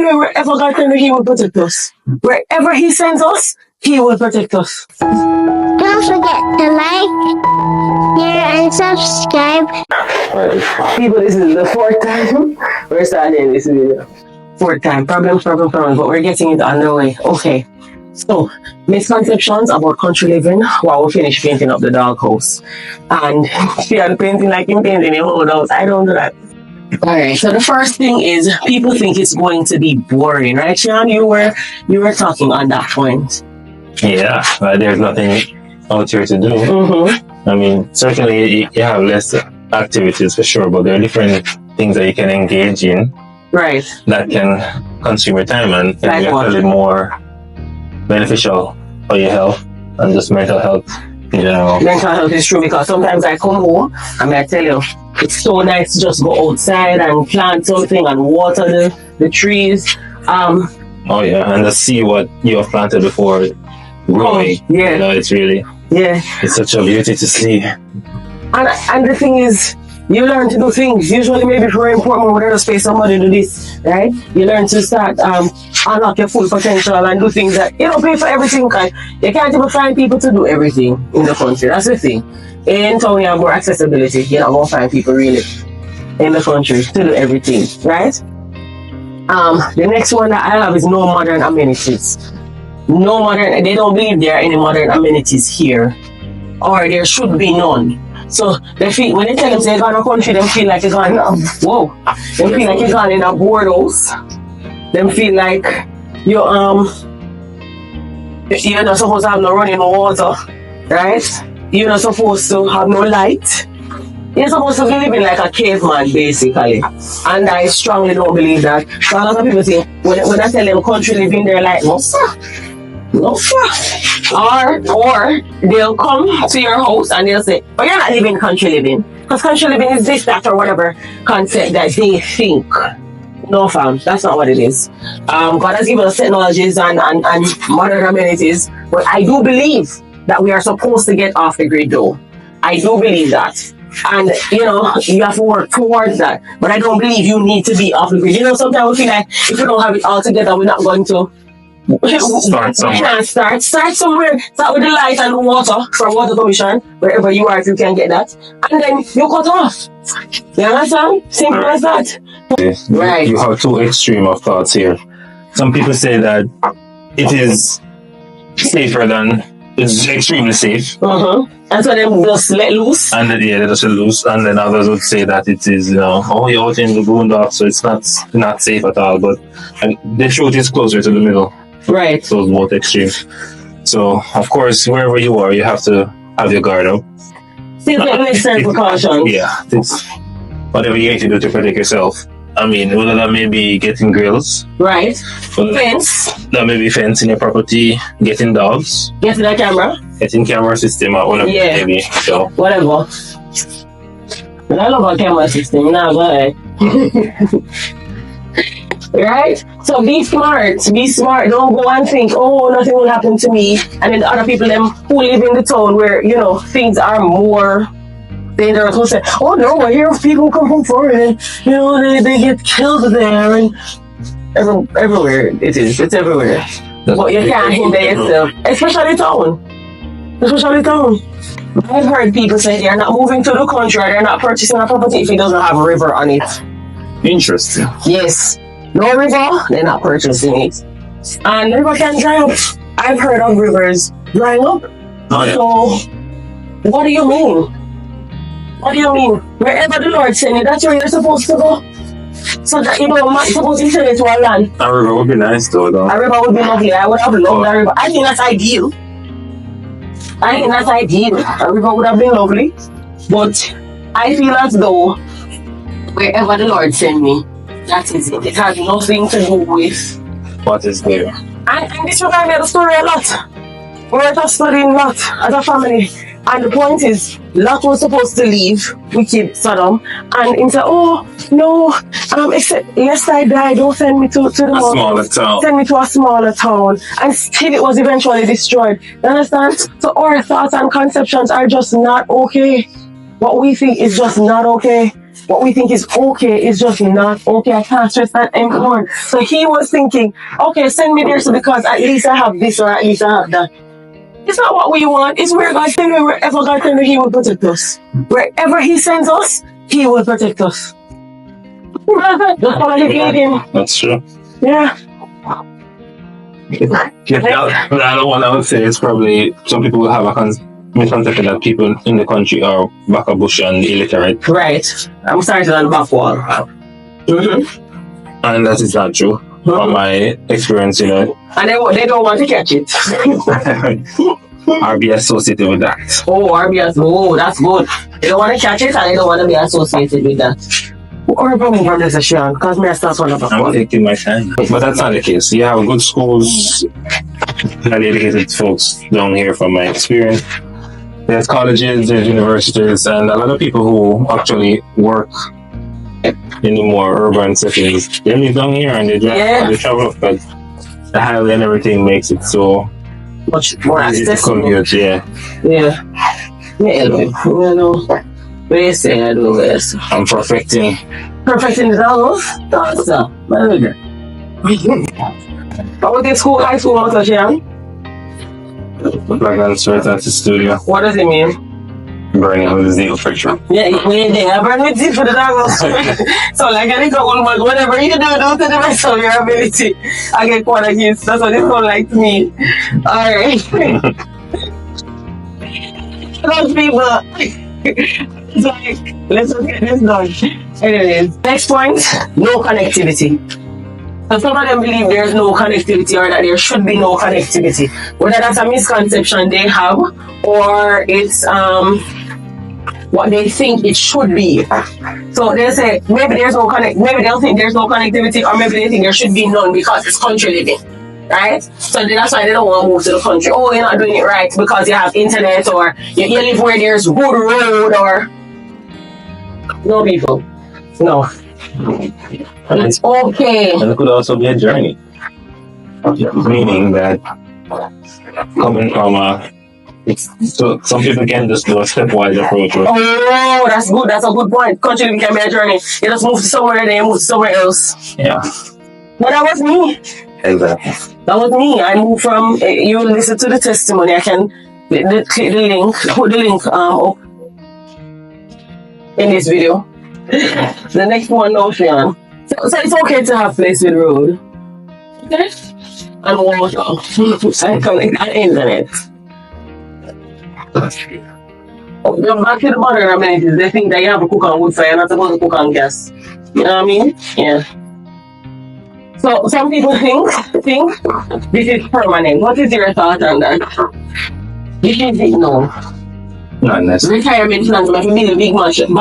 Wherever God sends us, He will protect us. Wherever He sends us, He will protect us. Don't forget to like, share, and subscribe. Right. People, this is the 4th time we're starting this video. 4th time. Problems, but we're getting it underway. Okay. So, misconceptions about country living while we finish painting up the doghouse. And she had painting like in painting your whole house. I don't do that. Alright, so the first thing is people think it's going to be boring, right, Sean? You were talking on that point. Yeah, there's nothing out here to do. Mm-hmm. I mean, certainly you have less activities for sure, but there are different things that you can engage in. Right. That can consume your time and can be actually more beneficial for your health and just mental health in general. Mental health is true because sometimes I come home and I tell you, it's so nice to just go outside and plant something and water the trees. Oh yeah, and to see what you have planted before growing. Yeah. You know, it's really, it's such a beauty to see. And the thing is, you learn to do things. Usually maybe for important when there's space somebody do this, right? You learn to start unlock your full potential and do things that you don't pay for everything because you can't even find people to do everything in the country. That's the thing. In town you have more accessibility. You're not gonna find people really in the country to do everything, right? The next one that I have is no modern amenities. No modern, they don't believe there are any modern amenities here, or there should be none. So they feel, when they tell them they're going to country, they feel like you're going, whoa, they feel like you're going in a board house. They feel like you're not supposed to have no running water, right? You're not supposed to have no light. You're supposed to be living like a caveman, basically. And I strongly don't believe that. So a lot of people think, when I tell them country living, they're like, no sir. No sir. Or they'll come to your house and they'll say, oh, you're not living country living. Because country living is this, that, or whatever concept that they think. No fam, that's not what it is. God has given us technologies and modern amenities, but I do believe that we are supposed to get off the grid though. I do believe that. And you know, you have to work towards that. But I don't believe you need to be off the grid. You know, sometimes we feel like if we don't have it all together, we're not going to start somewhere. Start somewhere. Start with the light and the water from Water Commission, wherever you are, if you can get that. And then you cut off. You understand? Simple as that. Right. You have two extreme of thoughts here. Some people say that it is safer than, it's extremely safe. And so they just let loose. And then, they just let loose. And then others would say that it is, you know, oh, you're out in the boondocks, so it's not safe at all. But the truth is closer to the middle. Right. Those both extremes. So, of course, wherever you are, you have to have your guard up. Still take necessary precautions. Yeah. It's whatever you need to do to protect yourself. I mean, whether that may be getting grills. Right. Fence. That may be fence in your property, getting dogs. Getting a camera. Getting camera system or whatever it may be. So. Whatever. But I love a camera system, not bad. Right? So be smart. Don't go and think, oh, nothing will happen to me. And then the other people them who live in the town where, you know, things are more dangerous will say, oh no, I hear people come from foreign and, you know, they get killed there and everywhere it is. It's everywhere. But you can't hinder yourself. Especially town. I've heard people say they're not moving to the country or they're not purchasing a property if it doesn't have a river on it. Interesting. Yes. No river, they're not purchasing it. And river can dry up. I've heard of rivers drying up. Oh, yeah. So, what do you mean? Wherever the Lord sends you, that's where you're supposed to go. So that, you know, I'm not supposed to send it to a land. A river would be nice though. A river would be lovely. I would have loved a river. I think that's ideal. A river would have been lovely. But I feel as though wherever the Lord send me, that is it. It has nothing to do with what is there. And this reminds me of the story a lot. We were just studying Lot as a family. And the point is, Lot was supposed to leave wicked Sodom. And he said, oh, no, except lest I die, don't send me to the smaller town. Send me to a smaller town. And still it was eventually destroyed. You understand? So our thoughts and conceptions are just not okay. What we think is just not okay. what we think is okay is just not okay. I can't stress that anymore. So he was thinking, okay, send me there so because at least I have this or at least I have that. It's not what we want. It's where God tell me, wherever God tell me, He will protect us. Wherever He sends us, He will protect us. Just follow His leading. That's true. Yeah. The other one I would say is probably some people will have a misconception that people in the country are back a bush and illiterate. Right. I'm starting on the back wall. And that is not true. From my experience, you know. And they don't want to catch it. Or be associated with that. Oh, RBS. Oh, that's good. They don't want to catch it and they don't want to be associated with that. Or probably from this Sean, because me I start one of I'm taking my time. But that's not the case. You have good schools, highly educated folks down here from my experience. There's colleges, there's universities, and a lot of people who actually work in the more urban settings. They live down here and they drive, they travel, but the highway and everything makes it so much more easy to accessible. commute, yeah. Yeah. You know. They say I do this. I'm perfecting the house. That's manager. But with the school, high school, also, Sean? Black and Sweat at the studio. What does it mean? Burning with the zeal picture. Yeah, I burn with zeal for the dog. So, like, I think whatever you do to the best of your ability. I get quite against. That's what it's called, like to me. Alright. Those people. It's like, let's just get this done. Anyways, next point, no connectivity. So some of them believe there's no connectivity or that there should be no connectivity. Whether that's a misconception they have or it's what they think it should be. So they say maybe there's no maybe they'll think there's no connectivity or maybe they think there should be none because it's country living. Right? So that's why they don't want to move to the country. Oh, you're not doing it right because you have internet or you live where there's good road or... No, people. No. And it's okay. And it could also be a journey. Meaning that coming from so some people can just do a stepwise approach. Oh, that's good. That's a good point. Country living can be a journey. You just move to somewhere and then you move to somewhere else. Yeah. But that was me. Exactly. That was me. I moved from, you listen to the testimony. I can click the link, put the link up in this video. The next one, no, Sean. So it's okay to have place with road. Okay? And water. And connect and internet. Back to the modern amenities, they think that you have to cook on wood fire, you're not supposed to cook on gas. You know what I mean? Yeah. So some people think this is permanent. What is your thought on that? This is it now. Not necessarily. Retirement plans might be a big mansion.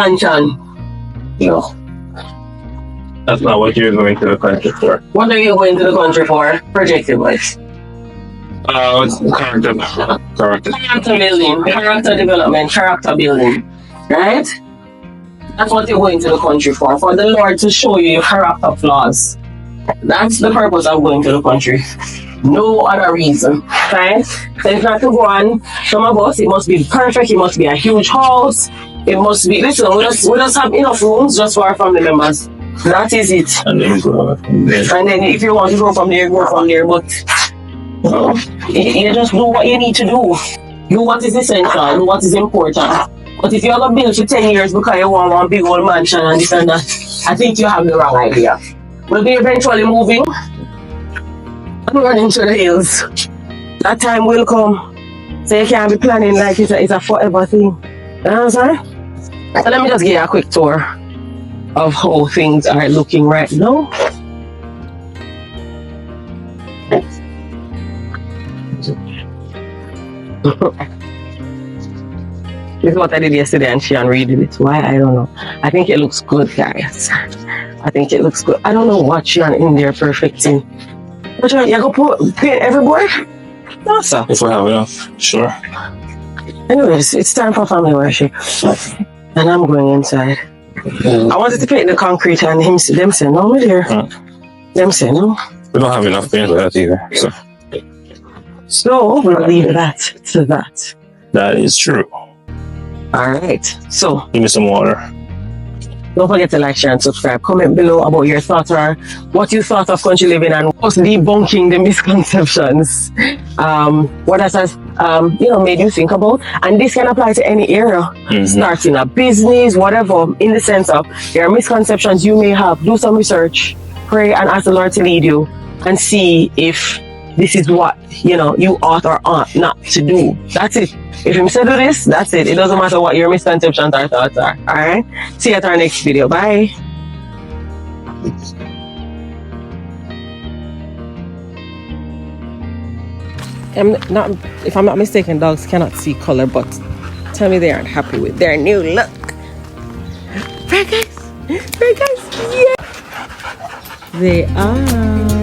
No. That's not what you're going to the country for. What are you going to the country for? Projective wise. Character building, character development, character building. Right? That's what you're going to the country for the Lord to show you your character flaws. That's the purpose of going to the country. No other reason. Right? So it's not to go on. Some of us, it must be perfect, it must be a huge house. It must be, listen, we just have enough rooms just for our family members. That is it. And then go from there. And then if you want to go from there, go from there. But you just do what you need to do. Do what is essential, do what is important. But if you have a bill for 10 years because you want one big old mansion and this and that, I think you have the wrong idea. We'll be eventually moving and running to the hills. That time will come. So you can't be planning like it's a forever thing. You understand? So let me just give you a quick tour of how things are looking right now. This is what I did yesterday and she redid it. Why? I don't know. I think it looks good, guys. I think it looks good. I don't know what she in there perfecting. But you go put paint every board? No, sir. If we have enough, sure. Anyways, it's time for family worship. And I'm going inside. I wanted to paint the concrete and them say no, me there. Them say no. We don't have enough paint for that either. So we'll leave that to that. That is true. Alright. So give me some water. Don't forget to like, share, and subscribe. Comment below about your thoughts or what you thought of country living and us debunking the misconceptions. What else has made you think about? And this can apply to any area, starting a business, whatever. In the sense of there are misconceptions you may have. Do some research, pray, and ask the Lord to lead you, and see if this is what you ought or ought not to do. That's it. If you say do this, that's it. It doesn't matter what your misconceptions or thoughts are. Alright? See you at our next video. Bye. If I'm not mistaken, dogs cannot see color, but tell me they aren't happy with their new look. Right guys? Yeah. They are.